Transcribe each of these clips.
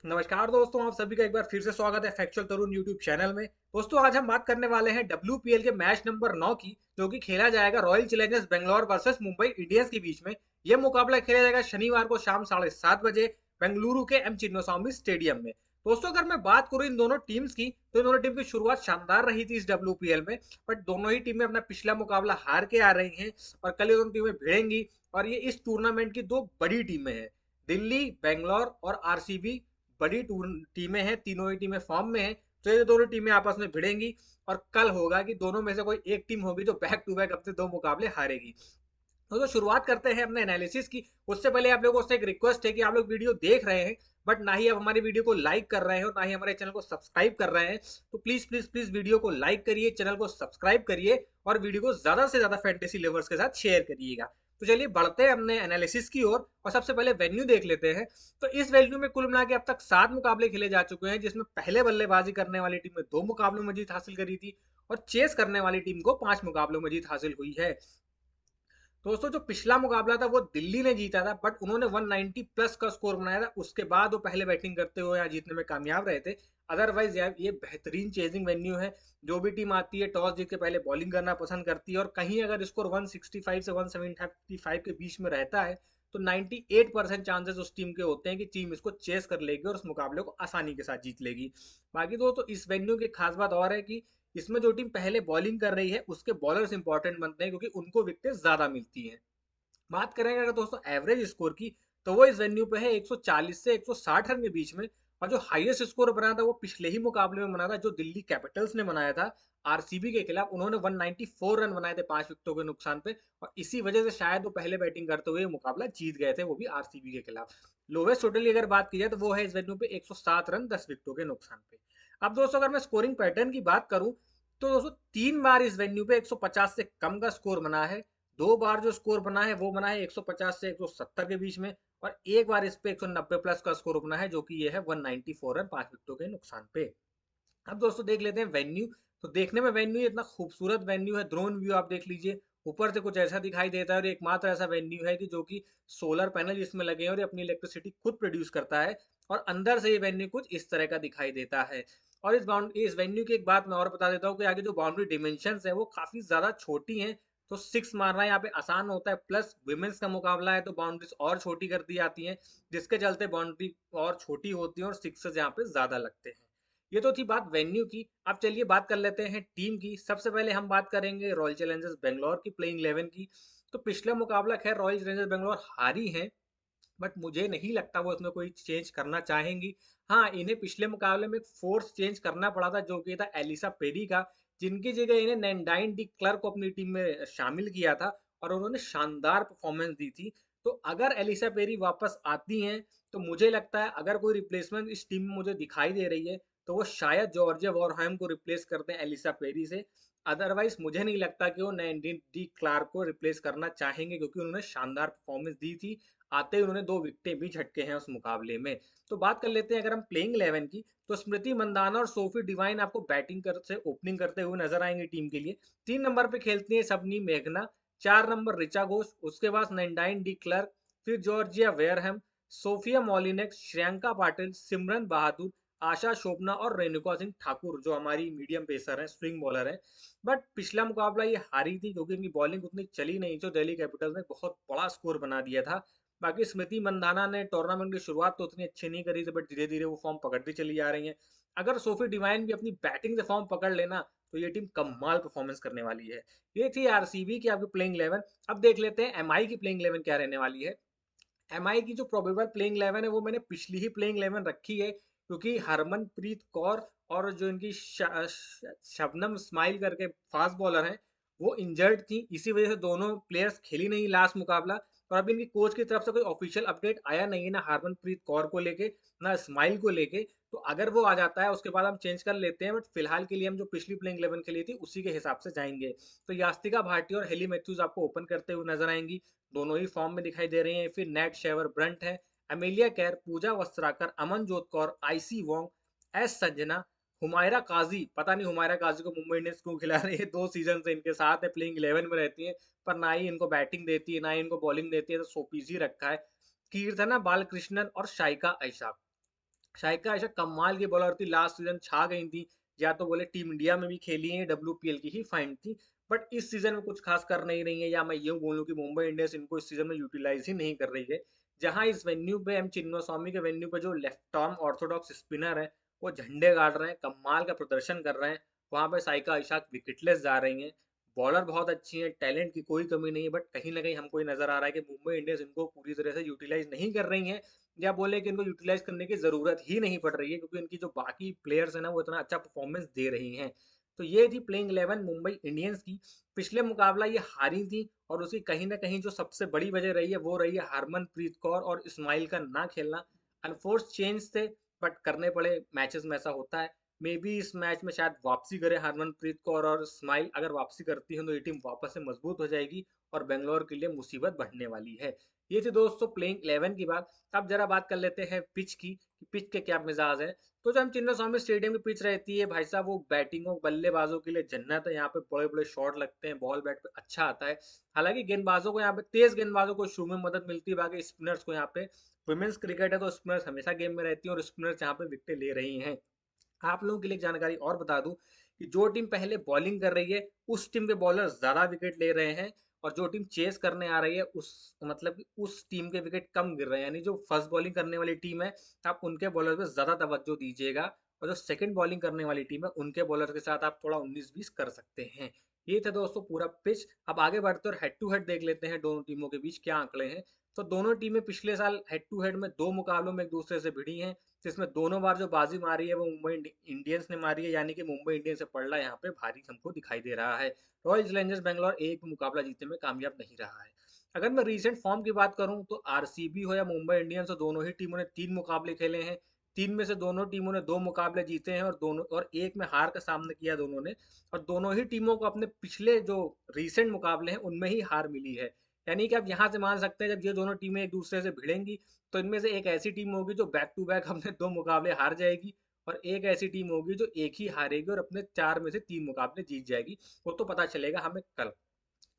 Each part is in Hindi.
नमस्कार दोस्तों, आप सभी का एक बार फिर से स्वागत है फैक्चुअल तरुण यूट्यूब चैनल में। दोस्तों, आज हम बात करने वाले हैं डब्ल्यूपीएल के मैच नंबर 9 की, जो कि खेला जाएगा royal Challengers Bangalore versus Mumbai Indians के बीच में। यह मुकाबला खेला जाएगा शनिवार को शाम 7:30 बजे बेंगलुरु के एम चिन्नास्वामी स्टेडियम में। दोस्तों, अगर मैं बात करूं इन दोनों टीम्स की, तो इन दोनों टीम की शुरुआत शानदार रही थी इस डब्ल्यूपीएल में। बट दोनों ही टीमें अपना पिछला मुकाबला हार के आ रही हैं और कल ये दोनों टीमें भिड़ेंगी। और ये इस टूर्नामेंट की दो बड़ी टीमें हैं, दिल्ली, बेंगलोर और आरसीबी। बड़ी टीमें हैं, तीनों ही टीमें फॉर्म में हैं। तो ये दोनों टीमें आपस में भिड़ेंगी और कल होगा कि दोनों में से कोई एक टीम होगी जो बैक टू बैक अपने दो मुकाबले हारेगी। तो शुरुआत करते हैं अपने एनालिसिस की। उससे पहले आप लोगों से एक रिक्वेस्ट है कि आप लोग वीडियो देख रहे हैं बट ना ही आप हमारी वीडियो को लाइक कर रहे हैं और ना ही हमारे चैनल को सब्सक्राइब कर रहे हैं, तो प्लीज प्लीज प्लीज वीडियो को लाइक करिए, चैनल को सब्सक्राइब करिए और वीडियो को ज्यादा से ज्यादा फैंटेसी लवर्स के साथ शेयर करिएगा। तो चलिए बढ़ते हैं अपने एनालिसिस की ओर और सबसे पहले वेन्यू देख लेते हैं। तो इस वेन्यू में कुल मिला के अब तक 7 मुकाबले खेले जा चुके हैं, जिसमें पहले बल्लेबाजी करने वाली टीम ने 2 मुकाबलों में जीत हासिल करी थी और चेस करने वाली टीम को 5 मुकाबलों में जीत हासिल हुई है। दोस्तों, जो पिछला मुकाबला था वो दिल्ली ने जीता था, बट उन्होंने 190 प्लस का स्कोर बनाया था। उसके बाद वो पहले बैटिंग करते हुए यहाँ जीतने में कामयाब रहे थे। अदरवाइज यार ये बेहतरीन चेजिंग वेन्यू है। जो भी टीम आती है टॉस जीत के पहले बॉलिंग करना पसंद करती है और कहीं अगर स्कोर 165 से 175 के बीच में रहता है तो 98% चांसेस उस टीम के होते हैं कि टीम इसको चेस कर लेगी और उस मुकाबले को आसानी के साथ जीत लेगी। बाकी दोस्तों, इस वेन्यू की खास बात और है कि इसमें जो टीम पहले बॉलिंग कर रही है उसके बॉलर्स इंपॉर्टेंट बनते हैं, क्योंकि उनको विकेट ज्यादा मिलती हैं। बात करेंगे अगर दोस्तों एवरेज स्कोर की, तो वो इस वेन्यू पे है 140 से 160 रन के बीच में। और जो हाईएस्ट स्कोर बना था वो पिछले ही मुकाबले में बना था, जो दिल्ली कैपिटल्स ने बनाया था आरसीबी के खिलाफ। उन्होंने 194 रन बनाए थे 5 विकेटों के नुकसान पे, और इसी वजह से शायद वो पहले बैटिंग करते हुए मुकाबला जीत गए थे, वो भी आरसीबी के खिलाफ। लोवेस्ट टोटल की अगर बात की जाए तो वो है इस वेन्यू पे 107 रन 10 विकेटों के नुकसान पे। अब दोस्तों, अगर मैं स्कोरिंग पैटर्न की बात करूं, तो दोस्तों 3 बार इस वेन्यू पे 150 से कम का स्कोर बना है। 2 बार जो स्कोर बना है वो बना है 150 से 170 के बीच में, और एक बार इस पे 190 प्लस का स्कोर बना है, जो कि ये है 194 रन 5 विकेटों के नुकसान पे। अब दोस्तों देख लेते हैं वेन्यू। तो देखने में वेन्यू इतना खूबसूरत वेन्यू है, ड्रोन व्यू आप देख लीजिए। ऊपर से कुछ ऐसा दिखाई देता है और एकमात्र ऐसा वेन्यू है कि जो कि सोलर पैनल जिसमें लगे हैं और ये अपनी इलेक्ट्रिसिटी खुद प्रोड्यूस करता है। और अंदर से ये वेन्यू कुछ इस तरह का दिखाई देता है। और इस वेन्यू की एक बात मैं और बता देता हूँ कि आगे जो बाउंड्री डिमेंशन है वो काफी ज्यादा छोटी है। तो सिक्स मारना यहाँ पे आसान होता है, प्लस विमेंस का मुकाबला है तो बाउंड्रीज और छोटी कर दी जाती हैं, जिसके चलते बाउंड्री और छोटी होती है और सिक्सेस यहाँ पे ज्यादा लगते हैं। ये तो थी बात वेन्यू की। अब चलिए बात कर लेते हैं टीम की। सबसे पहले हम बात करेंगे रॉयल चैलेंजर्स बेंगलोर की प्लेइंग 11 की। तो पिछला मुकाबला खैर रॉयल चैलेंजर्स बेंगलोर हारी है, बट मुझे नहीं लगता वो इसमें कोई चेंज करना चाहेंगी। हाँ, इन्हें पिछले मुकाबले में एक फोर्स चेंज करना पड़ा था, जो कि था एलिसा पेरी का, जिनकी जगह इन्हें नैंडाइन डी क्लर्क को अपनी टीम में शामिल किया था और उन्होंने शानदार परफॉर्मेंस दी थी। तो अगर एलिसा पेरी वापस आती हैं तो मुझे लगता है अगर कोई रिप्लेसमेंट इस टीम में मुझे दिखाई दे रही है तो वो शायद जॉर्जिया वॉरहैम को रिप्लेस करते हैं एलिसा पेरी से। अदरवाइज मुझे नहीं लगता कि वो नैंडाइन डी क्लार्क को रिप्लेस करना चाहेंगे, क्योंकि उन्होंने शानदार परफॉर्मेंस दी थी। आते ही उन्होंने 2 विकेटें भी झटके हैं उस मुकाबले में। तो बात कर लेते हैं अगर हम प्लेइंग 11 की, तो स्मृति मंदाना और सोफी डिवाइन आपको बैटिंग कर से ओपनिंग करते हुए नजर आएंगे टीम के लिए। 3 नंबर पे खेलती है सबनी मेघना, 4 नंबर रिचा घोष, उसके बाद नैंडाइन डी क्लर्क, फिर Georgia Wareham, Sophia Molineux, Shreyanka Patil, Simran Bahadur, Asha Sobhana और रेणुका सिंह ठाकुर, जो हमारी मीडियम पेसर हैं, स्विंग बॉलर हैं। बट पिछला मुकाबला ये हारी थी क्योंकि इनकी बॉलिंग उतनी चली नहीं, जो दिल्ली कैपिटल्स ने बहुत बड़ा स्कोर बना दिया था। बाकी स्मृति मंदाना ने टूर्नामेंट की शुरुआत तो उतनी अच्छी नहीं करी थी, बट धीरे धीरे वो फॉर्म पकड़ती चली जा रही है। अगर सोफी डिवाइन भी अपनी बैटिंग से फॉर्म पकड़ लेना तो ये टीम कमाल परफॉर्मेंस करने वाली है। ये थी आरसीबी की आपकी प्लेइंग 11। अब देख लेते हैं एमआई की प्लेइंग 11 क्या रहने वाली है। एमआई की जो प्रोबेबल प्लेइंग 11 है वो मैंने पिछली ही प्लेइंग 11 रखी है, क्योंकि हरमनप्रीत कौर और जो इनकी शबनम स्माइल करके फास्ट बॉलर हैं वो इंजर्ड थी, इसी वजह से दोनों प्लेयर्स खेली नहीं लास्ट मुकाबला। और अभी इनकी कोच की तरफ से कोई ऑफिशियल अपडेट आया नहीं है, ना हरमनप्रीत कौर को लेके ना स्माइल को लेके। तो अगर वो आ जाता है उसके बाद हम चेंज कर लेते हैं, बट फिलहाल के लिए हम जो पिछली प्लेइंग 11 खेली थी उसी के हिसाब से जाएंगे। तो यास्तिका भाटी और हेली मैथ्यूज आपको ओपन करते हुए नजर आएंगी, दोनों ही फॉर्म में दिखाई दे रही हैं। फिर नेट शेवर ब्रंट है, Amelia Kerr, Pooja Vastrakar, Aman Jot Kaur, Issy Wong, S Sanjana, Humaira Kazi. पता नहीं हुमायरा काजी को मुंबई इंडियंस क्यों खिला रही है, 2 सीजन से इनके साथ है, प्लेइंग 11 में रहती है पर ना ही इनको बैटिंग देती है ना ही इनको बॉलिंग देती है, तो सोपीज ही रखा है। कीर्तना बालकृष्णन और शाइका ऐशा। शाइका ऐशा कमाल की बॉलर थी, लास्ट सीजन छा गई थी। या तो बोले टीम इंडिया में भी खेली है, डब्ल्यूपीएल की ही फाइन थी, बट इस सीजन में कुछ खास कर नहीं रही है, या मैं यूं बोलूं कि मुंबई इंडियंस इनको इस सीजन में यूटिलाइज ही नहीं कर रही है। जहां इस वेन्यू पे एम चिन्नास्वामी के वेन्यू पे जो लेफ्ट आर्म ऑर्थोडॉक्स स्पिनर है वो झंडे गाड़ रहे हैं, कमाल का प्रदर्शन कर रहे हैं। वहां पे साइका इशाक विकेटलेस जा रही हैं। बॉलर बहुत अच्छी है, टैलेंट की कोई कमी नहीं है, बट कहीं ना कहीं हमको ये नजर आ रहा है कि मुंबई इंडियंस इनको पूरी तरह से यूटिलाइज नहीं कर रही है, या बोले कि इनको यूटिलाइज करने की जरूरत ही नहीं पड़ रही है, क्योंकि इनकी जो बाकी प्लेयर्स है ना वो इतना अच्छा परफॉर्मेंस दे रही हैं। तो ये थी प्लेइंग 11 मुंबई इंडियंस की। पिछले मुकाबला ये हारी थी, और उसकी कहीं ना कहीं जो सबसे बड़ी वजह रही है वो रही है हरमनप्रीत कौर और इस्माइल का ना खेलना। अनफोर्स चेंज थे, बट करने पड़े, मैचेस में ऐसा होता है। मे बी इस मैच में शायद वापसी करे हरमनप्रीत कौर और इस्माइल, अगर वापसी करती है तो ये टीम वापस से मजबूत हो जाएगी और बेंगलोर के लिए मुसीबत बढ़ने वाली है। ये थी दोस्तों प्लेइंग 11 की बात। अब जरा बात कर लेते हैं पिच की, कि पिच के क्या मिजाज है। तो जब हम चिन्नास्वामी स्टेडियम की पिच रहती है भाई साहब, वो बैटिंगों बल्लेबाजों के लिए जन्नत है। यहाँ पे बड़े बड़े शॉट लगते हैं, बॉल बैट पे अच्छा आता है। हालांकि गेंदबाजों को यहाँ पे, तेज गेंदबाजों को शुरू में मदद मिलती है, बाकी स्पिनर्स को यहाँ पे, वुमेन्स क्रिकेट है तो स्पिनर्स हमेशा गेम में रहती है, और स्पिनर्स यहाँ पे विकेट ले रही हैं। आप लोगों के लिए जानकारी और बता दूं कि जो टीम पहले बॉलिंग कर रही है उस टीम के बॉलर ज्यादा विकेट ले रहे हैं, और जो टीम चेस करने आ रही है उस, मतलब कि उस टीम के विकेट कम गिर रहे हैं। यानी जो फर्स्ट बॉलिंग करने वाली टीम है, आप उनके बॉलर पे ज्यादा तवज्जो दीजिएगा, और जो सेकंड बॉलिंग करने वाली टीम है उनके बॉलर के साथ आप थोड़ा 19-20 कर सकते हैं। ये था दोस्तों पूरा पिच। अब आगे बढ़ते और हेड टू हेड देख लेते हैं दोनों टीमों के बीच क्या आंकड़े हैं। तो दोनों टीमें पिछले साल हेड टू हेड में 2 मुकाबलों में एक दूसरे से भिड़ी हैं, जिसमें दोनों बार जो बाजी मारी है वो मुंबई इंडियंस ने मारी है, यानी कि मुंबई इंडियंस से पलड़ा यहाँ पे भारी हमको दिखाई दे रहा है। रॉयल चैलेंजर्स बेंगलोर एक भी मुकाबला जीतने में कामयाब नहीं रहा है। अगर मैं रीसेंट फॉर्म की बात करूं तो आरसीबी हो या मुंबई इंडियंस हो, दोनों ही टीमों ने 3 मुकाबले खेले हैं। 3 में से दोनों टीमों ने 2 मुकाबले जीते हैं, और दोनों, और एक में हार का सामना किया दोनों ने। और दोनों ही टीमों को अपने पिछले जो रीसेंट मुकाबले हैं उनमें ही हार मिली है। यानी कि आप यहाँ से मान सकते हैं जब ये दोनों टीमें एक दूसरे से भिड़ेंगी तो इनमें से एक ऐसी टीम होगी जो बैक टू बैक अपने 2 मुकाबले हार जाएगी, और एक ऐसी टीम होगी जो एक ही हारेगी और अपने 4 में से 3 मुकाबले जीत जाएगी। वो तो पता चलेगा हमें कल।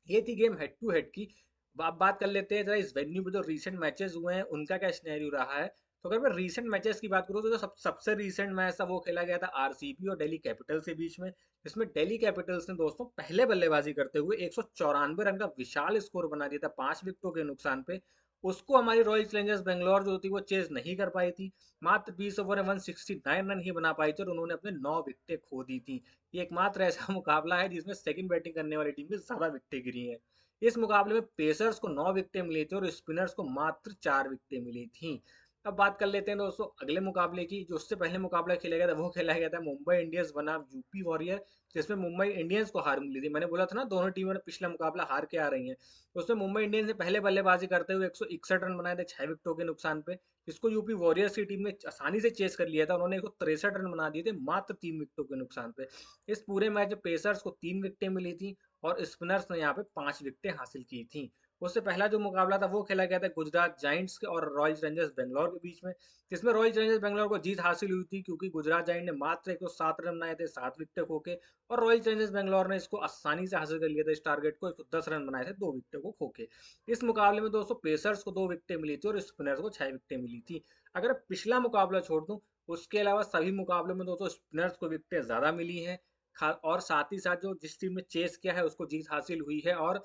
ये थी गेम हेड टू हेड की। अब बात कर लेते हैं जरा इस वेन्यू पे जो रीसेंट मैचेस हुए हैं उनका क्या सिनेरियो रहा है। तो अगर मैं रीसेंट मैचेस की बात करूँ तो जो सबसे रीसेंट मैच था वो खेला गया था आरसीबी और दिल्ली कैपिटल्स के बीच में, जिसमें दिल्ली कैपिटल्स ने दोस्तों पहले बल्लेबाजी करते हुए 194 रन का विशाल स्कोर बना दिया था 5 विकेटों के नुकसान पे। उसको हमारी रॉयल चैलेंजर्स बेंगलोर जो थी वो चेज नहीं कर पाई थी। मात्र 20 ओवर में 169 रन ही बना पाई थी, और उन्होंने अपने 9 विकेटें खो दी थी। ये एकमात्र ऐसा मुकाबला है जिसमें सेकंड बैटिंग करने वाली टीम में ज्यादा विकेटें गिरी हैं। इस मुकाबले में पेसर्स को 9 विकेटें मिली थी और स्पिनर्स को मात्र 4 विकेटें मिली थी। अब बात कर लेते हैं दोस्तों अगले मुकाबले की। जो उससे पहले मुकाबला खेला गया था वो खेला गया था मुंबई इंडियंस बनाम यूपी वॉरियर, जिसमें मुंबई इंडियंस को हार मिली थी। मैंने बोला था ना दोनों टीमों ने पिछला मुकाबला हार के आ रही हैं। तो उसमें मुंबई इंडियंस ने पहले बल्लेबाजी करते हुए 161 रन बनाए थे 6 विकेटों के नुकसान पे। इसको यूपी वॉरियर्स की टीम ने आसानी से चेस कर लिया था, उन्होंने 163 रन बना दिए थे मात्र 3 विकेटों के नुकसान पे। इस पूरे मैच में पेसर्स को 3 विकेटें मिली थी, और स्पिनर्स ने यहाँ पे 5 विकेटें हासिल की थी। उससे पहला जो मुकाबला था वो खेला गया था गुजरात जाइंट्स के और रॉयल चैलेंजर्स बेंगलोर के बीच में, जिसमें रॉयल चैलेंजर्स बेंगलोर को जीत हासिल हुई थी, क्योंकि गुजरात जाइंट ने मात्र 107 रन बनाए थे 7 विकेटें खो के, और रॉयल चैलेंजर्स बेंगलोर ने इसको आसानी से हासिल कर लिया था, इस टारगेट को 110 रन बनाए थे 2 विकेटों को खो के। इस मुकाबले में दोस्तों पेसर्स को 2 विकेटें मिली थी और स्पिनर्स को 6 विकेटें मिली थी। अगर पिछला मुकाबला छोड़ दूं, उसके अलावा सभी मुकाबलों में दोस्तों स्पिनर्स को विकेटें ज्यादा मिली हैं। और साथ ही साथ जो जिस टीम ने चेस किया है उसको जीत हासिल हुई है, और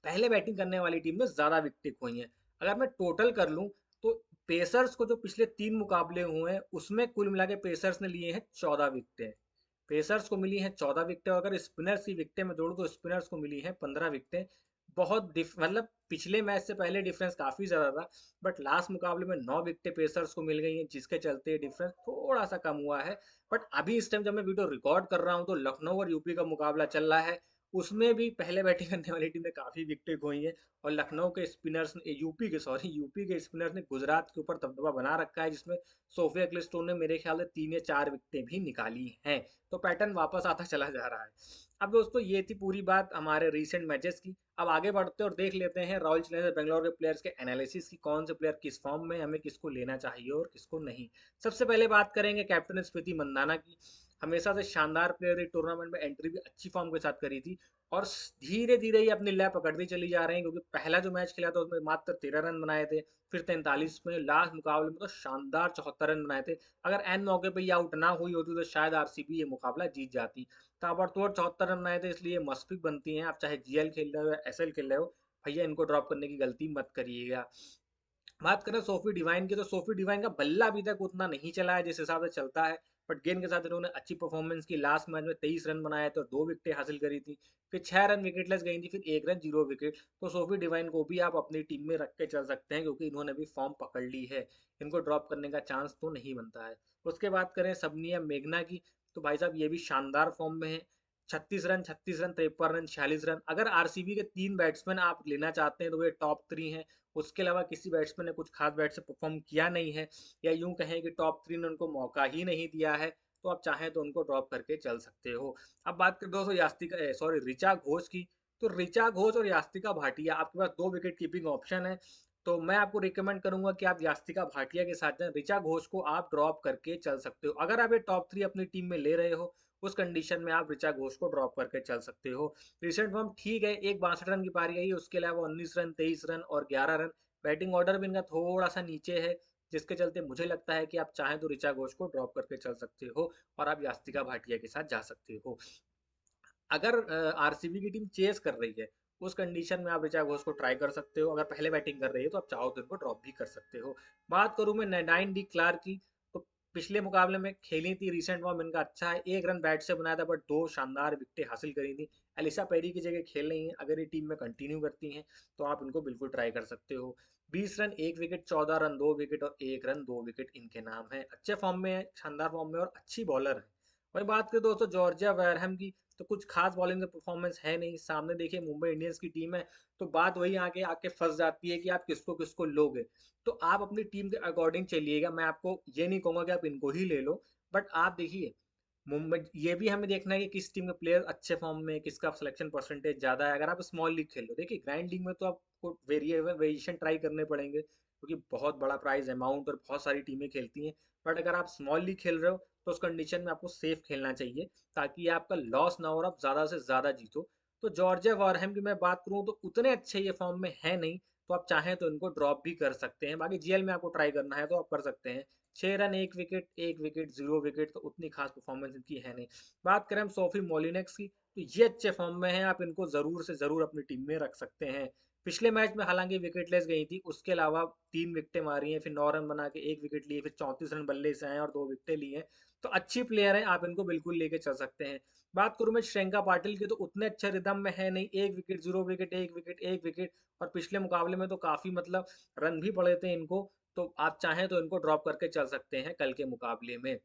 पहले बैटिंग करने वाली टीम ने ज्यादा विकेटें खोई हैं। अगर मैं टोटल कर लूं तो पेसर्स को जो पिछले 3 मुकाबले हुए हैं उसमें कुल मिला के पेसर्स ने लिए हैं 14 विकेटें। पेसर्स को मिली हैं 14 विकेटें, और अगर स्पिनर्स की विकेटें में जोड़ूं तो स्पिनर्स को मिली हैं 15 विकेटें। बहुत मतलब पिछले मैच से पहले डिफरेंस काफी ज्यादा था, बट लास्ट मुकाबले में 9 विकेटें पेसर्स को मिल गई हैं, जिसके चलते डिफरेंस थोड़ा सा कम हुआ है। बट अभी इस टाइम जब मैं वीडियो रिकॉर्ड कर रहा हूँ तो लखनऊ और यूपी का मुकाबला चल रहा है। उसमें भी पहले बैटिंग करने वाली टीम ने काफी विकेटें खोई हैं, और लखनऊ के स्पिनर्स ने, यूपी के स्पिनर्स ने गुजरात के ऊपर दबदबा बना रखा है, जिसमें सोफिया क्लिस्टो ने मेरे ख्याल से 3 या 4 विकेटें भी निकाली हैं। तो पैटर्न वापस आता चला जा रहा है। अब दोस्तों ये थी पूरी बात हमारे रीसेंट मैचेस की। अब आगे बढ़ते और देख लेते हैं रॉयल चैलेंजर्स बेंगलोर के प्लेयर्स के एनालिसिस की, कौन से प्लेयर किस फॉर्म में, हमें किसको लेना चाहिए और किसको नहीं। सबसे पहले बात करेंगे कैप्टन स्मृति मंदाना की। हमेशा से शानदार प्लेयर है, टूर्नामेंट में एंट्री भी अच्छी फॉर्म के साथ करी थी और धीरे धीरे ही अपनी लय पकड़ती चली जा रही है, क्योंकि पहला जो मैच खेला था उसमें मात्र 13 रन बनाए थे, फिर 43 में, लास्ट मुकाबले में तो शानदार 74 रन बनाए थे। अगर एन मौके पर ये आउट ना हुई होती तो शायद आरसीबी ये मुकाबला जीत जाती। ताबड़तोड़ 74 रन बनाए थे, इसलिए मस्ट पिक बनती हैं। आप चाहे जीएल खेल रहे हो या एसएल खेल रहे हो, भैया इनको ड्रॉप करने की गलती मत करिएगा। बात करें सोफी डिवाइन की, तो सोफी डिवाइन का बल्ला अभी तक उतना नहीं चला है जिस हिसाब से चलता है, बट गेंद के साथ इन्होंने अच्छी परफॉर्मेंस की। लास्ट मैच में 23 रन बनाए थे और 2 विकेटें हासिल करी थी, फिर 6 रन विकेटलेस गई थी, फिर 1 रन 0 विकेट। तो सोफी डिवाइन को भी आप अपनी टीम में रख के चल सकते हैं, क्योंकि इन्होंने भी फॉर्म पकड़ ली है, इनको ड्रॉप करने का चांस तो नहीं बनता है। उसके बाद करें सबनिया मेघना की, तो भाई साहब ये भी शानदार फॉर्म में है। 36 रन, 36 रन, 53 रन, 46 रन। अगर आरसीबी के 3 बैट्समैन आप लेना चाहते हैं तो वे टॉप 3 हैं। उसके अलावा किसी बैट्समैन ने कुछ खास बैट से परफॉर्म किया नहीं है, या यूं कहें कि टॉप 3 ने उनको मौका ही नहीं दिया है, तो आप चाहें तो उनको ड्रॉप करके चल सकते हो। अब बात करें दोस्तों यास्तिका सॉरी ऋचा घोष की, तो ऋचा घोष और यास्तिका भाटिया, आपके पास 2 विकेट कीपिंग ऑप्शन है, तो मैं आपको रिकमेंड करूंगा कि आप यास्तिका भाटिया के साथ जाएं। ऋचा घोष को आप ड्रॉप करके चल सकते हो। अगर आप ये टॉप 3 अपनी टीम में ले रहे हो, उस कंडीशन में आप ऋचा घोष को ड्रॉप करके चल सकते हो। रिसेंट फॉर्म ठीक है, एक 62 रन की पारी आई है, उसके अलावा 19 रन, 23 रन और 11 रन। बैटिंग ऑर्डर भी इनका थोड़ा सा नीचे है, जिसके चलते मुझे लगता है कि आप चाहें तो ऋचा घोष को ड्रॉप करके चल सकते हो और आप यास्तिका भाटिया के साथ जा सकते हो। अगर आरसीबी की टीम चेस कर रही है, उस कंडीशन में आप ऋचा घोष को ट्राई कर सकते हो। अगर पहले बैटिंग कर रही है तो आप चाहो तो इनको ड्रॉप भी कर सकते हो। बात करूं मैं नाइन डी क्लार्क की, तो पिछले मुकाबले में खेली थी, रिसेंट फॉर्म इनका अच्छा है। 1 रन बैट से बनाया था, बट 2 शानदार विकेटें हासिल करी थी। एलिसा पेरी की जगह खेल रही हैं, अगर ये टीम में कंटिन्यू करती हैं तो आप इनको बिल्कुल ट्राई कर सकते हो। 20 रन, 1 विकेट, 14 रन, 2 विकेट और 1 रन, 2 विकेट इनके नाम है। अच्छे फॉर्म में है, शानदार फॉर्म में और अच्छी बॉलर है। वही बात करें दोस्तों जॉर्जिया वेरहम की, तो कुछ खास बॉलिंग का परफॉर्मेंस है नहीं। सामने देखिए मुंबई इंडियंस की टीम है, तो बात वही आके आके फंस जाती है कि आप किसको किसको लोगे। तो आप अपनी टीम के अकॉर्डिंग चलिएगा, मैं आपको ये नहीं कहूंगा कि आप इनको ही ले लो, बट आप देखिए मुंबई, ये भी हमें देखना है कि किस टीम के प्लेयर अच्छे फॉर्म में, किसका सिलेक्शन परसेंटेज ज्यादा है। अगर आप स्मॉल लीग खेल लो, देखिए ग्रैंड लीग में तो आपको वेरिएशन ट्राई करने पड़ेंगे, क्योंकि बहुत बड़ा प्राइज अमाउंट और बहुत सारी टीमें खेलती हैं। बट अगर आप स्मॉल लीग खेल रहे हो तो उस कंडीशन में आपको सेफ खेलना चाहिए, ताकि आपका लॉस ना हो और आप ज़्यादा से ज़्यादा जीतो। तो जॉर्जिया वॉरहैम की मैं बात करूँ तो उतने अच्छे ये फॉर्म में है नहीं, तो आप चाहें तो इनको ड्रॉप भी कर सकते हैं। बाकी जीएल में आपको ट्राई करना है तो आप कर सकते हैं। 6 रन, 1 विकेट, 1 विकेट, 0 विकेट, तो उतनी खास परफॉर्मेंस इनकी है नहीं। बात करें हम सोफी मोलिनेक्स की, तो ये अच्छे फॉर्म में है, आप इनको ज़रूर से ज़रूर अपनी टीम में रख सकते हैं। पिछले मैच में हालांकि विकेटलेस गई थी, उसके अलावा 3 विकेटें मारी हैं, फिर 9 रन बना के 1 विकेट लिए, फिर 34 रन बल्ले से आए और 2 विकेटें ली हैं। तो अच्छी प्लेयर है, आप इनको बिल्कुल लेके चल सकते हैं। बात करूं मैं श्रेयंका पाटिल की, तो उतने अच्छे रिदम में है नहीं। 1 विकेट, 0 विकेट, 1 विकेट, 1 विकेट, और पिछले मुकाबले में तो काफी मतलब रन भी पड़े थे इनको। तो आप चाहें तो इनको ड्रॉप करके चल सकते हैं कल के मुकाबले में।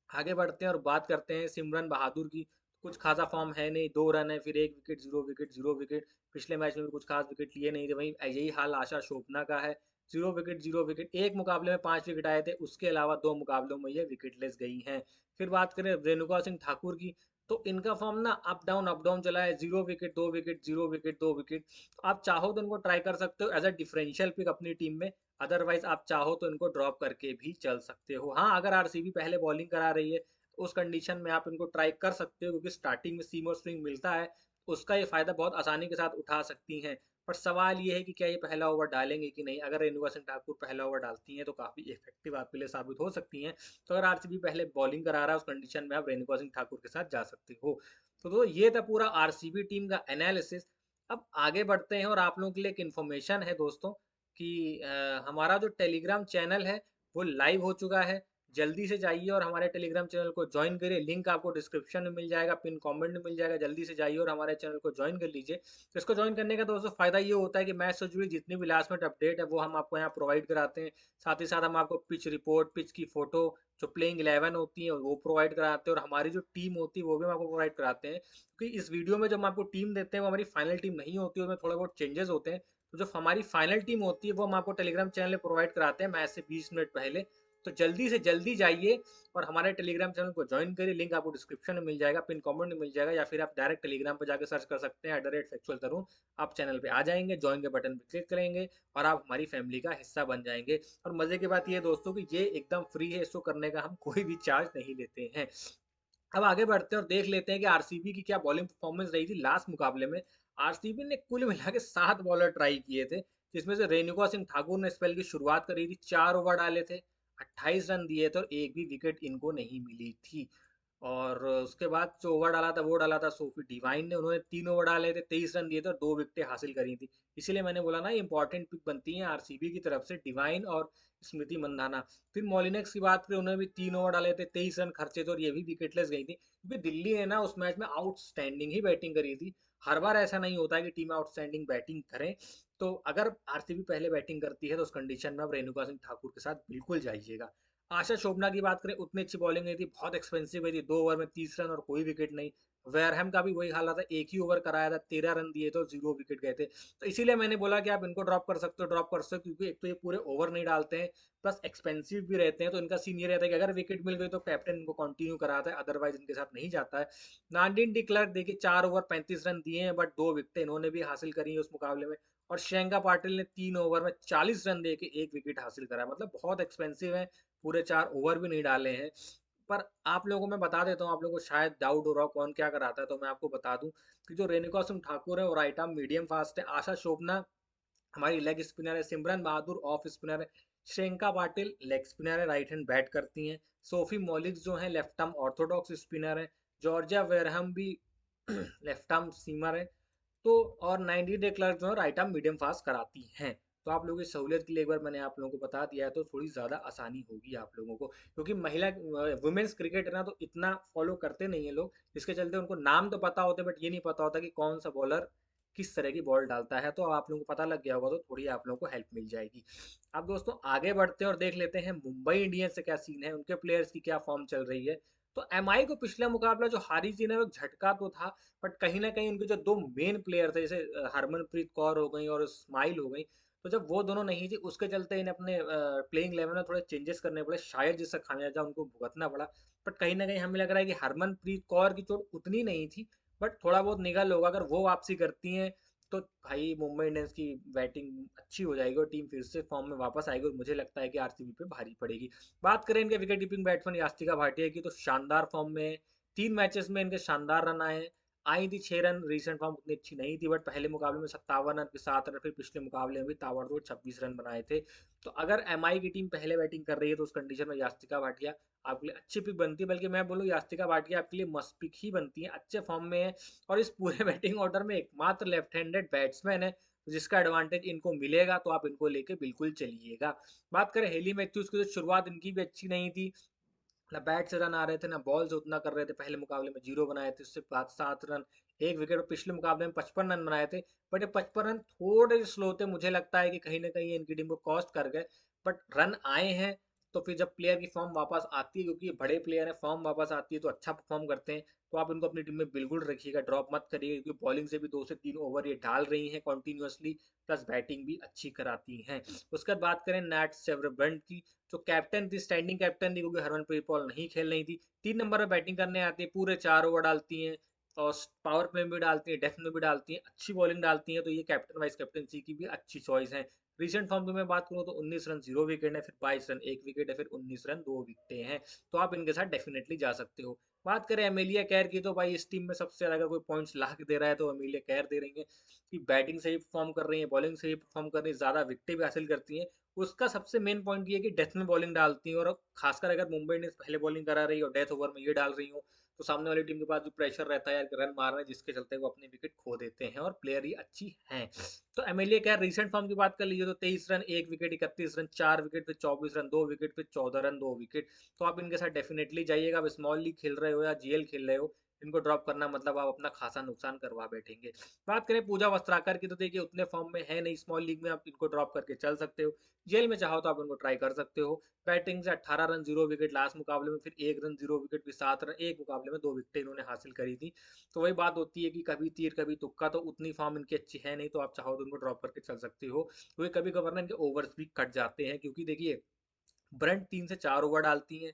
आगे बढ़ते हैं और बात करते हैं सिमरन बहादुर की। कुछ खासा फॉर्म है नहीं, 2 रन है, फिर 1 विकेट, 0 विकेट, 0 विकेट। पिछले मैच में भी कुछ खास विकेट लिए नहीं थे। वहीं यही हाल आशा शोभना का है, 0 विकेट, 0 विकेट। एक मुकाबले में 5 विकेट आए थे, उसके अलावा 2 मुकाबलों में ये विकेटलेस गई हैं। फिर बात करें रेणुका सिंह ठाकुर की, तो इनका फॉर्म ना अप डाउन चला है। 0 विकेट, 2 विकेट, 0 विकेट, 2 विकेट। तो आप चाहो तो इनको ट्राई कर सकते हो एज अ डिफरेंशियल पिक अपनी टीम में। अदरवाइज आप चाहो तो इनको ड्रॉप करके भी चल सकते हो। हाँ, अगर आरसीबी पहले बॉलिंग करा रही है तो उस कंडीशन में आप इनको ट्राई कर सकते हो, क्योंकि स्टार्टिंग में सीम और स्विंग मिलता है, उसका ये फायदा बहुत आसानी के साथ उठा सकती हैं। पर सवाल ये है कि क्या ये पहला ओवर डालेंगे कि नहीं। अगर रेणुका सिंह ठाकुर पहला ओवर डालती हैं तो काफी इफेक्टिव आपके लिए साबित हो सकती हैं। तो अगर आरसीबी पहले बॉलिंग करा रहा है, उस कंडीशन में आप रेणुका सिंह ठाकुर के साथ जा सकते हो। तो ये था पूरा आरसीबी टीम का एनालिसिस। अब आगे बढ़ते हैं और आप लोगों के लिए एक इन्फॉर्मेशन है दोस्तों, कि हमारा जो टेलीग्राम चैनल है वो लाइव हो चुका है। जल्दी से जाइए और हमारे टेलीग्राम चैनल को ज्वाइन करिए। लिंक आपको डिस्क्रिप्शन में मिल जाएगा, पिन कमेंट में मिल जाएगा। जल्दी से जाइए और हमारे चैनल को ज्वाइन कर लीजिए। तो इसको ज्वाइन करने का दोस्तों फ़ायदा ये होता है कि मैच से जुड़ी जितनी भी लास्ट मिनट अपडेट है वो हम आपको यहाँ प्रोवाइड कराते हैं। साथ ही साथ हम आपको पिच रिपोर्ट, पिच की फ़ोटो, जो प्लेइंग 11 होती है वो प्रोवाइड कराते हैं, और हमारी जो टीम होती है वो भी हम आपको प्रोवाइड कराते हैं। क्योंकि इस वीडियो में जो हम आपको टीम देते हैं वो हमारी फाइनल टीम नहीं होती है, उसमें थोड़े बहुत चेंजेस होते हैं। तो जो हमारी फाइनल टीम होती है वो हम आपको टेलीग्राम चैनल में प्रोवाइड कराते हैं मैच से 20 मिनट पहले। तो जल्दी से जल्दी जाइए और हमारे टेलीग्राम चैनल को ज्वाइन करिए। लिंक आपको डिस्क्रिप्शन में मिल जाएगा, पिन कमेंट में मिल जाएगा, या फिर आप डायरेक्ट टेलीग्राम पर जाकर सर्च कर सकते हैं @फैक्चुअल तरुण। आप चैनल पे आ जाएंगे, ज्वाइन के बटन पर क्लिक करेंगे और आप हमारी फैमिली का हिस्सा बन जाएंगे। और मजे की बात ये दोस्तों कि ये एकदम फ्री है, इसको करने का हम कोई भी चार्ज नहीं लेते हैं। अब आगे बढ़ते हैं और देख लेते हैं कि आरसीबी की क्या बॉलिंग परफॉर्मेंस रही थी लास्ट मुकाबले में। आरसीबी ने कुल मिला के 7 बॉलर ट्राई किए थे, जिसमें से रेणुका सिंह ठाकुर ने स्पेल की शुरुआत करी थी, 4 ओवर डाले थे, 28 रन दिए थे और एक भी विकेट इनको नहीं मिली थी। और उसके बाद जो ओवर डाला था वो डाला था सोफी डिवाइन ने, उन्होंने 3 ओवर डाले थे, 23 रन दिए थे और 2 विकेटें हासिल करी थी। इसीलिए मैंने बोला ना, इंपॉर्टेंट पिक बनती है आरसीबी की तरफ से डिवाइन और स्मृति मंधाना। फिर मोलिनेक्स की बात करें, उन्होंने भी 3 ओवर डाले थे, 23 रन खर्चे थे और ये भी विकेटलेस गई थी, क्योंकि दिल्ली ने ना उस मैच में आउटस्टैंडिंग ही बैटिंग करी थी। हर बार ऐसा नहीं होता है कि टीम आउटस्टैंडिंग बैटिंग करें। तो अगर आरसीबी पहले बैटिंग करती है तो उस कंडीशन में आप रेणुका सिंह ठाकुर के साथ बिल्कुल जाइएगा। आशा शोभना की बात करें, उतनी अच्छी बॉलिंग नहीं थी, बहुत एक्सपेंसिव हुई थी, 2 ओवर में 30 रन और कोई विकेट नहीं। वेरहम का भी वही हाल था, एक ही ओवर कराया था, 13 रन दिए थे और 0 विकेट गए थे। तो इसीलिए मैंने बोला कि आप इनको ड्रॉप कर सकते हो, ड्रॉप कर सकते हो, क्योंकि एक तो ये पूरे ओवर नहीं डालते हैं, प्लस एक्सपेंसिव भी रहते हैं। तो इनका सीन ये रहता है कि अगर विकेट मिल गई तो कैप्टन इनको कंटिन्यू कराता है, अदरवाइज इनके साथ नहीं जाता है। नार्डिन डिक्लर्क देखिए 4 ओवर 35 रन दिए हैं, बट 2 विकेटें इन्होंने भी हासिल करी है उस मुकाबले में। और श्रेयंका पाटिल ने 3 ओवर में 40 रन दे के 1 विकेट हासिल करा, मतलब बहुत एक्सपेंसिव है, पूरे 4 ओवर भी नहीं डाले हैं। पर आप लोगों को मैं बता देता हूँ, आप लोगों को शायद डाउट हो रहा हो कौन क्या कराता है, तो मैं आपको बता दूं कि जो रेणुका सिंह ठाकुर है वो राइट आर्म मीडियम फास्ट है, आशा शोभना हमारी लेग स्पिनर है, सिमरन बहादुर ऑफ स्पिनर है, श्रेयंका पाटिल लेग स्पिनर है, राइट हैंड बैट करती हैं, सोफी मॉलिक्स जो है लेफ्ट आर्म ऑर्थोडॉक्स स्पिनर है, जॉर्जिया वेरहम भी लेफ्ट आर्म सीमर है। तो और 90 डे क्लर्क जो है राइट आर्म मीडियम फास्ट कराती हैं। तो आप लोगों की सहूलियत के लिए एक बार मैंने आप लोगों को बता दिया है, तो थोड़ी ज़्यादा आसानी होगी आप लोगों को, क्योंकि महिला वुमेन्स क्रिकेट है ना, तो इतना फॉलो करते नहीं है लोग, इसके चलते उनको नाम तो पता होते बट ये नहीं पता होता कि कौन सा बॉलर किस तरह की बॉल डालता है। तो आप लोगों को पता लग गया होगा तो थोड़ी आप लोगों को हेल्प मिल जाएगी। अब दोस्तों आगे बढ़ते हैं और देख लेते हैं मुंबई इंडियंस से क्या सीन है, उनके प्लेयर्स की क्या फॉर्म चल रही है। तो एमआई को पिछला मुकाबला जो हारी थी ना, वो झटका तो था, बट कहीं ना कहीं उनके जो दो मेन प्लेयर थे, जैसे हरमनप्रीत कौर हो गई और स्माइल हो गई, तो जब वो दोनों नहीं थी उसके चलते इन्हें अपने प्लेइंग इलेवन में थोड़े चेंजेस करने पड़े, शायद जिसका खामियाजा उनको भुगतना पड़ा। बट कहीं ना कहीं हमें लग रहा है कि हरमनप्रीत कौर की चोट उतनी नहीं थी, बट थोड़ा बहुत निगल होगा। अगर वो वापसी करती हैं तो भाई मुंबई इंडियंस की बैटिंग अच्छी हो जाएगी और टीम फिर से फॉर्म में वापस आएगी, और मुझे लगता है कि आरसीबी पे भारी पड़ेगी। बात करें इनके wicket keeping batsman Yastika Bhatia की, तो शानदार फॉर्म में 3 मैचेस में इनके शानदार रन आए हैं। आई थी 6 रन, रिसेंट फॉर्म उतनी अच्छी नहीं थी, बट पहले मुकाबले में 57 रन, फिर 7 रन, फिर पिछले मुकाबले में भी ताबड़तोड़ 26 रन बनाए थे। तो अगर एमआई की टीम पहले बैटिंग कर रही है तो उस कंडीशन में यास्तिका भाटिया आपके लिए अच्छी पिक बनती है, बल्कि मैं बोलूँ यास्तिका भाटिया आपके लिए मस्त पिक ही बनती है, अच्छे फॉर्म में है। और इस पूरे बैटिंग ऑर्डर में एकमात्र लेफ्ट हैंडेड बैट्समैन है, जिसका एडवांटेज इनको मिलेगा, तो आप इनको लेके बिल्कुल चलिएगा। बात करें हेली मैथ्यूज की, तो शुरुआत इनकी भी अच्छी नहीं थी, ना बैट से रन आ रहे थे ना बॉल से उतना कर रहे थे। पहले मुकाबले में 0 बनाए थे, उससे बाद 7 रन, 1 विकेट, और पिछले मुकाबले में 55 रन बनाए थे। बट ये 55 रन थोड़े स्लो थे, मुझे लगता है कि कहीं ना कहीं इनकी टीम को कॉस्ट कर गए, बट रन आए हैं। तो फिर जब प्लेयर की फॉर्म वापस आती है, क्योंकि ये बड़े प्लेयर हैं, फॉर्म वापस आती है तो अच्छा परफॉर्म करते हैं, तो आप इनको अपनी टीम में बिल्कुल रखिएगा, ड्रॉप मत करिएगा, क्योंकि बॉलिंग से भी 2 से 3 ओवर ये डाल रही हैं कॉन्टीन्यूसली, प्लस बैटिंग भी अच्छी कराती हैं। उसके बाद बात करें नैट सेवरबंड की, जो कैप्टन थी, स्टैंडिंग कैप्टन थी, क्योंकि हरमनप्रीत कौर नहीं खेल रही थी, 3 नंबर पर बैटिंग करने आती है, पूरे 4 ओवर डालती हैं और पावर प्ले में भी डालती हैं, डेथ में भी डालती हैं, अच्छी बॉलिंग डालती हैं, तो ये कैप्टन वाइस कैप्टनसी की भी अच्छी चॉइस है। रिसेंट फॉर्म की मैं बात करूँ तो 19 रन 0 विकेट है, फिर 22 रन 1 विकेट है, फिर 19 रन 2 विकेटें हैं, तो आप इनके साथ डेफिनेटली जा सकते हो। बात करें एमेलिया कैर की, तो भाई इस टीम में सबसे ज्यादा अगर कोई पॉइंट्स ला के दे रहा है तो एमेलिया कैर दे रही है, कि बैटिंग से ही परफॉर्म कर रही है, बॉलिंग से ही परफॉर्म कर रही है, ज्यादा विकेटें भी हासिल करती हैं। उसका सबसे मेन पॉइंट ये है कि डेथ में बॉलिंग डालती है, और खासकर अगर मुंबई इंडियंस पहले बॉलिंग करा रही है और डेथ ओवर में ये डाल रही हो, तो सामने वाली टीम के पास भी प्रेशर रहता है यार, रन मारना है, जिसके चलते वो अपने विकेट खो देते हैं, और प्लेयर ही अच्छी हैं। तो एमएलए क्या रिसेंट फॉर्म की बात कर लीजिए, तो 23 रन 1 विकेट, 31 रन 4 विकेट, फिर 24 रन 2 विकेट, फिर 14 रन 2 विकेट। तो आप इनके साथ डेफिनेटली जाइएगा। आप स्मॉल लीग खेल रहे हो या जीएल खेल रहे हो, इनको ड्रॉप करना मतलब आप अपना खासा नुकसान करवा बैठेंगे। बात करें पूजा वस्त्राकर की, तो देखिए उतने फॉर्म में है नहीं, स्मॉल लीग में आप इनको ड्रॉप करके चल सकते हो, जेल में चाहो तो आप उनको ट्राई कर सकते हो। बैटिंग से 18 रन 0 विकेट लास्ट मुकाबले में, फिर 1 रन 0 विकेट, फिर 7 रन, एक मुकाबले में 2 विकेटें इन्होंने हासिल करी थी। तो वही बात होती है कि कभी तीर कभी तुक्का, तो उतनी फॉर्म इनकी अच्छी है नहीं, तो आप चाहो तो उनको ड्रॉप करके चल सकते हो, क्योंकि कभी कभार ना इनके ओवर्स भी कट जाते हैं। क्योंकि देखिए ब्रंट 3 से 4 ओवर डालती हैं,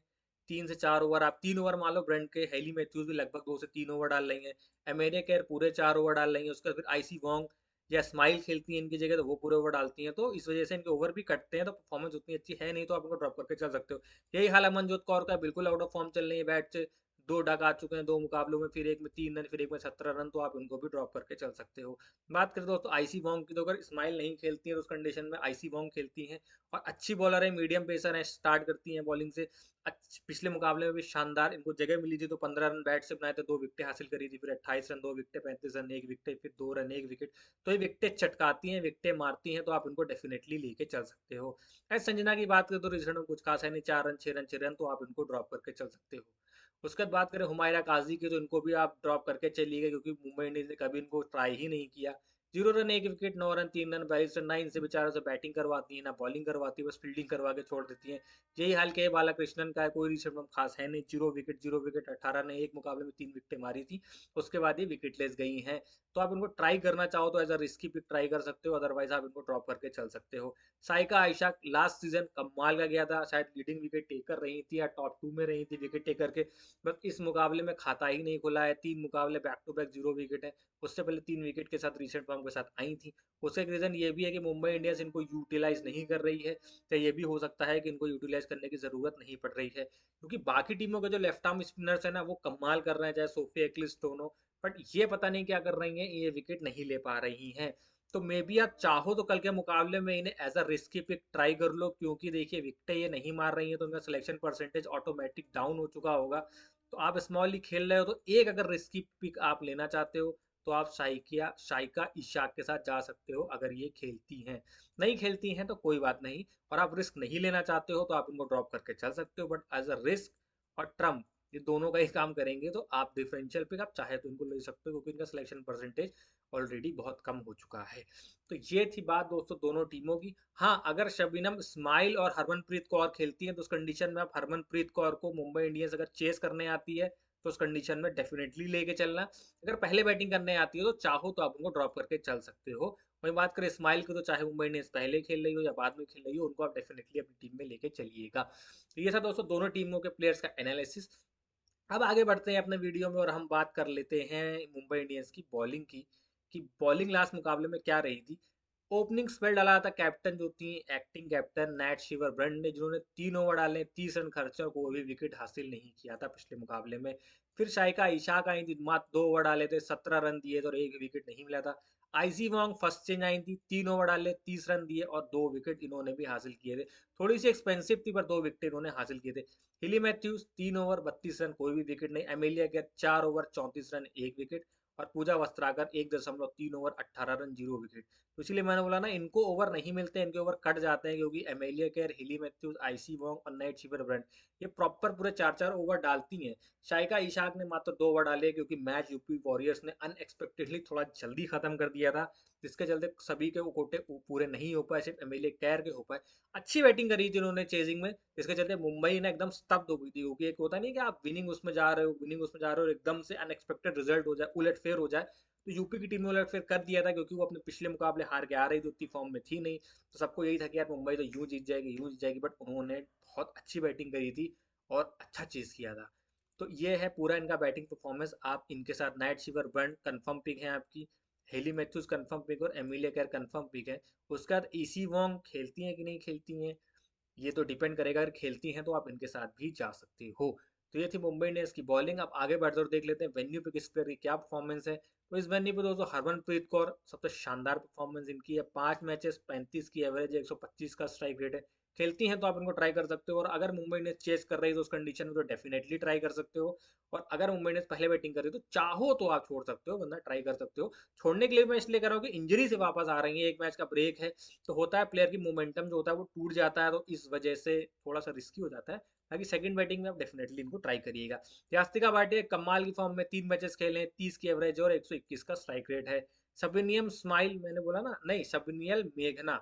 3 से 4 ओवर, आप 3 ओवर मान लो ब्रंट के, हेली मैथ्यूज भी लगभग 2 से 3 ओवर डाल रही हैं, एमेरिया केयर पूरे 4 ओवर डाल रही हैं, उसके बाद फिर आईसी वोंग या स्माइल खेलती हैं इनकी जगह, तो वो पूरे ओवर डालती हैं, तो इस वजह से इनके ओवर भी कटते हैं, तो परफॉर्मेंस उतनी अच्छी है नहीं, तो आप उनको ड्रॉप करके चल सकते हो। यही हाल अमनजोत कौर का, बिल्कुल आउट ऑफ फॉर्म चल रही है बैट से, 2 डक आ चुके हैं 2 मुकाबलों में, फिर एक में 3 रन, फिर एक में 17 रन, तो आप इनको भी ड्रॉप करके चल सकते हो। बात करें दोस्तों आईसी वोंग की, तो अगर स्माइल नहीं खेलती है तो उस कंडीशन में आईसी वोंग खेलती हैं और अच्छी बॉलर है, मीडियम पेसर है, स्टार्ट करती हैं बॉलिंग से। पिछले मुकाबले में भी शानदार इनको जगह मिली थी, तो 15 रन बैट से बनाए थे, 2 विकेटें हासिल करी थी, फिर 28 रन 2 विकेटें, 35 रन 1 विकेट, फिर 2 रन 1 विकेट। तो ये विकेटें चटकाती हैं, विकेटें मारती हैं, तो आप इनको डेफिनेटली लेके चल सकते हो। एस संजना की बात करें तो रिजल्ट में कुछ खास है नहीं, 4 रन 6 रन 6 रन, तो आप इनको ड्रॉप करके चल सकते हो। उसके बाद बात करें हुमायरा काजी की, तो इनको भी आप ड्रॉप करके चलिएगा, क्योंकि मुंबई इंडियंस ने कभी इनको ट्राई ही नहीं किया। 0 run 1 wicket, 9 run 3 run 42 run, ना इनसे बेचारों से बैटिंग करवाती है ना बॉलिंग करवाती है, बस फील्डिंग करवा के छोड़ देती है। यही हाल के बालाकृष्णन का है, कोई रिसेप्ट खास है नहीं, 0 विकेट 18 ने एक मुकाबले में 3 विकेटें मारी थी, उसके बाद ये विकेटलेस गई हैं। तो आप इनको ट्राई करना चाहो तो as a risky pick try कर सकते हो, अदरवाइज आप इनको ड्रॉप करके चल सकते हो। साइका आयशा लास्ट सीजन कमाल का गया था, शायद लीडिंग विकेट टेकर रही थी या टॉप 2 में रही थी विकेट टेकर के, बस इस मुकाबले में खाता ही नहीं खुला है। 3 मुकाबले बैक टू बैक 0 विकेट है, उससे पहले 3 विकेट के साथ रिसेंट फॉर्म के साथ आई थी। उसका एक रीज़न ये भी है कि मुंबई इंडियंस इनको यूटिलाइज नहीं कर रही है, तो ये भी हो सकता है कि इनको यूटिलाइज करने की ज़रूरत नहीं पड़ रही है, क्योंकि बाकी टीमों के जो लेफ्ट आर्म स्पिनर्स है ना वो कमाल कर रहे हैं, चाहे सोफी एक्लिस टोनो, बट ये पता नहीं क्या कर रही हैं, ये विकेट नहीं ले पा रही हैं। तो मे बी आप चाहो तो कल के मुकाबले में इन्हें as a risky pick try कर लो, क्योंकि देखिए विकेटें ये नहीं मार रही हैं, तो उनका सिलेक्शन परसेंटेज ऑटोमेटिक डाउन हो चुका होगा। तो आप स्मॉल लीग खेल रहे हो, तो एक अगर रिस्की पिक आप लेना चाहते हो तो आप शाइका इशाक के साथ जा सकते हो, अगर ये खेलती हैं। नहीं खेलती हैं तो कोई बात नहीं, और आप रिस्क नहीं लेना चाहते हो तो आप इनको ड्रॉप करके चल सकते हो, बट एज अ रिस्क और ट्रम्प ये दोनों का ही काम करेंगे, तो आप डिफरेंशियल पिक आप चाहे तो इनको ले सकते हो, क्योंकि इनका सिलेक्शन परसेंटेज ऑलरेडी बहुत कम हो चुका है। तो ये थी बात दोस्तों दोनों टीमों की। हाँ, अगर शबीनम इस्माइल और हरमनप्रीत कौर खेलती हैं तो उस कंडीशन में आप हरमनप्रीत कौर को मुंबई इंडियंस अगर चेस करने आती है तो उस कंडीशन में डेफिनेटली लेके चलना। अगर पहले बैटिंग करने आती हो तो चाहो तो आप उनको ड्रॉप करके चल सकते हो। वहीं बात करें इस्माइल की, तो चाहे मुंबई इंडियंस पहले खेल रही हो या बाद में खेल रही हो, उनको आप डेफिनेटली अपनी टीम में लेके चलिएगा। तो ये था दोस्तों दोनों टीमों के प्लेयर्स का एनालिसिस। अब आगे बढ़ते हैं अपने वीडियो में और हम बात कर लेते हैं मुंबई इंडियंस की बॉलिंग की, कि बॉलिंग लास्ट मुकाबले में क्या रही थी। ओपनिंग स्पेल डाला था कैप्टन जो थी एक्टिंग कैप्टन नैट शिवर ब्रंड ने, जिन्होंने 3 ओवर डाले, 30 रन खर्चे और कोई भी विकेट हासिल नहीं किया था पिछले मुकाबले में। फिर शाइका इशाक आई थी, मात्र 2 ओवर डाले थे, 17 रन दिए थे और 1 विकेट नहीं मिला था। आईसी वोंग फर्स्ट चेंज आई थी, 3 ओवर डाले, 30 रन दिए और 2 विकेट इन्होंने भी हासिल किए थे। थोड़ी सी एक्सपेंसिव थी पर 2 विकेट इन्होंने हासिल किए थे। हिली मैथ्यूज 3 ओवर 32 रन, कोई भी विकेट नहीं। एमेलिया के 4 ओवर 34 रन, 1 विकेट। और Pooja Vastrakar 1.3 over 18 run, 0 wicket. तो इसलिए मैंने बोला ना, इनको ओवर नहीं मिलते, इनके ओवर कट जाते हैं, क्योंकि एमेलिया केयर, हिली मैथ्यूज, आईसी वोंग और नाइट शिवर ब्रंट ये प्रॉपर पूरे 4-4 ओवर डालती हैं। शाइका इशाक ने मात्र 2 ओवर डाले, क्योंकि मैच यूपी वॉरियर्स ने अनएक्सपेक्टेडली थोड़ा जल्दी खत्म कर दिया था, जिसके चलते सभी के कोटे पूरे नहीं हो पाए, सिर्फ एमेलिया केयर के हो पाए। अच्छी बैटिंग करी थी उन्होंने चेजिंग में, जिसके चलते मुंबई ने एकदम स्तब्ध हो गई थी, क्योंकि एक होता नहीं कि आप विनिंग उसमें जा रहे हो, विनिंग उसमें जा रहे हो, एकदम से अनएक्सपेक्टेड रिजल्ट हो जाए, उलटफेर हो जाए। तो यूपी की टीम ने उलटफेर कर दिया था, क्योंकि वो अपने पिछले मुकाबले हार के आ रही थी, उतनी फॉर्म में थी नहीं, तो सबको यही था कि यार मुंबई तो यूं जीत जाएगी यूं जीत जाएगी, बट उन्होंने बहुत अच्छी बैटिंग करी थी और अच्छा चीज किया था। तो ये है पूरा इनका बैटिंग परफॉर्मेंस। आप इनके साथ नाइट शिवर बर्न कंफर्म पिक है आपकी, हेली मैथ्यूज कंफर्म पिक और एमिलिया केयर कंफर्म पिक है। उसके बाद ईसी वोंग खेलती हैं कि नहीं खेलती हैं, ये तो डिपेंड करेगा, अगर खेलती हैं तो आप इनके साथ भी जा सकते हो। तो ये थी मुंबई इंडियंस की बॉलिंग। अब आगे बढ़ते और देख लेते हैं वेन्यू पे किस प्लेयर की क्या परफॉर्मेंस है। तो इस वेन्यू पे दोस्तों हरमनप्रीत कौर सबसे शानदार परफॉर्मेंस इनकी है, 5 मैचेस 35 की एवरेज है, 125 का स्ट्राइक रेट है। खेलती हैं तो आप इनको ट्राई कर सकते हो, और अगर मुंबई इंडियंस चेस कर रही है तो उस कंडीशन में तो डेफिनेटली ट्राई कर सकते हो। और अगर मुंबई इंडियंस पहले बैटिंग कर रही है तो चाहो तो आप छोड़ सकते हो, वरना ट्राई कर सकते हो। छोड़ने के लिए मैं इसलिए कर रहा हूँ कि इंजरी से वापस आ रही है, एक मैच का ब्रेक है, तो होता है प्लेयर की मोमेंटम जो होता है वो टूट जाता है, तो इस वजह से थोड़ा सा रिस्की हो जाता है। बाकी सेकंड बैटिंग में आप डेफिनेटली इनको ट्राई करिएगा। यास्तिका भाटिया कमाल की फॉर्म में, 3 मैचेस खेले, 30 की एवरेज और 121 का स्ट्राइक रेट है। शबनियम स्माइल मैंने बोला ना, नहीं शबनियल मेघना,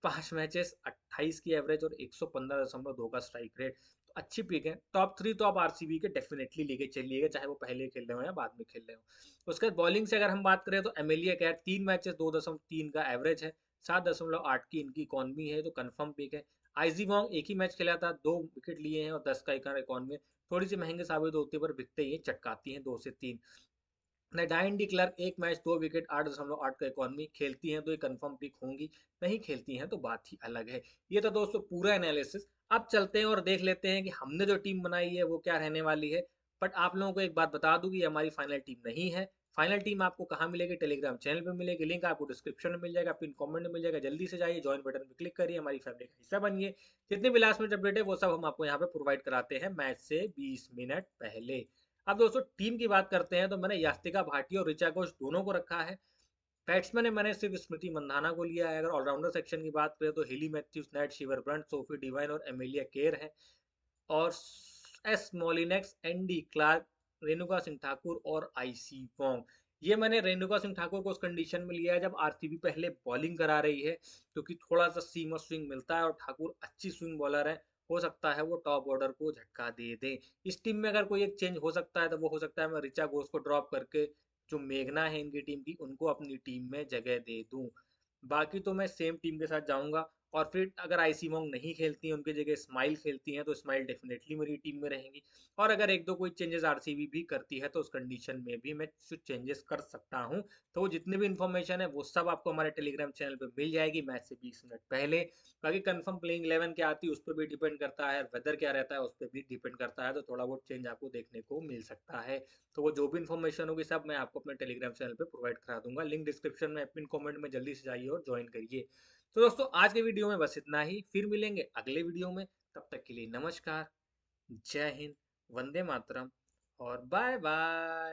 5 मैचेस 28 की एवरेज और 115.2 का स्ट्राइक रेट, तो अच्छी पिक है। टॉप 3 तो आप आरसीबी के डेफिनेटली लेके चलिएगा, चाहे वो पहले खेल रहे हो या बाद में खेल रहे हो। उसके बाद बॉलिंग से अगर हम बात करें तो एमेलिया कैर 3 मैचेस 2.3 का एवरेज है, 7.8 की इनकी इकॉनमी है, तो कंफर्म पिक है। आईजी वोंग एक ही मैच खेला था, 2 विकेट लिए हैं और 10 का इकॉनमी, थोड़ी सी महंगे साबित होती है पर बिकते ही चटकाती हैं 2 से 3। डायन डी क्लर्क 1 मैच 2 विकेट, 8.8 का इकॉनमी, खेलती हैं तो ये कंफर्म पिक होंगी, नहीं खेलती हैं तो बात ही अलग है। ये तो दोस्तों पूरा एनालिसिस। अब चलते हैं और देख लेते हैं कि हमने जो टीम बनाई है वो क्या रहने वाली है। बट आप लोगों को एक बात बता दूं कि ये हमारी फाइनल टीम नहीं है। फाइनल टीम आपको कहाँ मिलेगी? टेलीग्राम चैनल पे मिलेगी, लिंक आपको डिस्क्रिप्शन में मिल जाएगा, पिन कमेंट में मिल जाएगा। जल्दी से जाइए, ज्वाइन बटन पे क्लिक करिए, हमारी फैमिली का हिस्सा बनिए। जितने भी लास्ट मिनट अपडेट है वो सब हम आपको यहाँ पे प्रोवाइड कराते हैं मैच से 20 मिनट पहले। अब दोस्तों टीम की बात करते हैं, तो मैंने यास्तिका भाटी और ऋचा घोष दोनों को रखा है। बैट्समैन में मैंने सिर्फ स्मृति मंधाना को लिया है। अगर ऑलराउंडर सेक्शन की बात करें तो Hayley Matthews, Nat Sciver Brunt, Sophie Devine और एमिलिया केयर है। और S Molineux, Andy Clark, Renuka Singh Thakur और आईसी वोंग। ये मैंने रेणुका सिंह ठाकुर को उस कंडीशन में लिया है जब आरसीबी पहले बॉलिंग करा रही है, क्योंकि थोड़ा सा सीम और स्विंग मिलता है और ठाकुर अच्छी स्विंग बॉलर है। हो सकता है वो टॉप ऑर्डर को झटका दे दे। इस टीम में अगर कोई एक चेंज हो सकता है तो वो हो सकता है मैं ऋचा घोष को ड्रॉप करके जो मेघना है इनकी टीम की उनको अपनी टीम में जगह दे दूं। बाकी तो मैं सेम टीम के साथ जाऊंगा। और फिर अगर आईसी मोंग नहीं खेलती हैं, उनकी जगह स्माइल खेलती हैं, तो स्माइल डेफिनेटली मेरी टीम में रहेंगी। और अगर एक दो कोई चेंजेस आरसीबी भी करती है तो उस कंडीशन में भी मैं कुछ चेंजेस कर सकता हूं। तो वो जितनी भी इन्फॉर्मेशन है वो सब आपको हमारे टेलीग्राम चैनल पे मिल जाएगी मैच से 20 मिनट पहले। बाकी कंफर्म प्लेइंग 11 क्या आती है उस पर भी डिपेंड करता है, वेदर क्या रहता है उस पर भी डिपेंड करता है, तो थोड़ा बहुत चेंज आपको देखने को मिल सकता है। तो वो जो भी इन्फॉर्मेशन होगी सब मैं आपको अपने टेलीग्राम चैनल पे प्रोवाइड करा दूंगा, लिंक डिस्क्रिप्शन में, पिन कमेंट में। जल्दी से जाइए और ज्वाइन करिए। तो दोस्तों आज के वीडियो में बस इतना ही, फिर मिलेंगे अगले वीडियो में। तब तक के लिए नमस्कार, जय हिंद, वंदे मातरम और बाय बाय।